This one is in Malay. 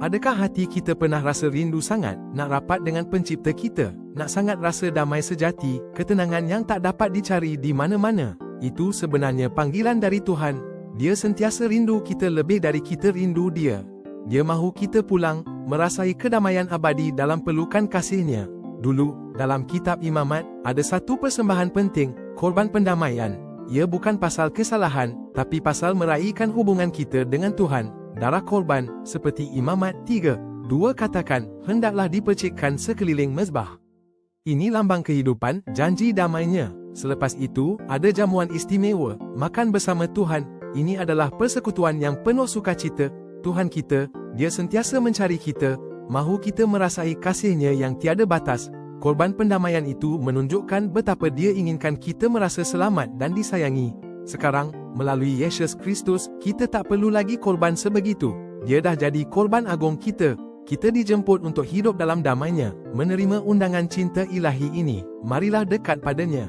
Adakah hati kita pernah rasa rindu sangat nak rapat dengan pencipta kita, nak sangat rasa damai sejati, ketenangan yang tak dapat dicari di mana-mana? Itu sebenarnya panggilan dari Tuhan. Dia sentiasa rindu kita lebih dari kita rindu Dia. Dia mahu kita pulang, merasai kedamaian abadi dalam pelukan kasih-Nya. Dulu, dalam kitab Imamat, ada satu persembahan penting, korban pendamaian. Ia bukan pasal kesalahan, tapi pasal meraihkan hubungan kita dengan Tuhan. Darah korban, seperti Imamat 3:2 katakan, hendaklah dipercikkan sekeliling mezbah. Ini lambang kehidupan, janji damainya. Selepas itu, ada jamuan istimewa, makan bersama Tuhan. Ini adalah persekutuan yang penuh sukacita. Tuhan kita, Dia sentiasa mencari kita, mahu kita merasai kasih-Nya yang tiada batas. Korban pendamaian itu menunjukkan betapa Dia inginkan kita merasa selamat dan disayangi. Sekarang, melalui Yesus Kristus, kita tak perlu lagi korban sebegitu. Dia dah jadi korban agung kita. Kita dijemput untuk hidup dalam damai-Nya, menerima undangan cinta ilahi ini. Marilah dekat padanya.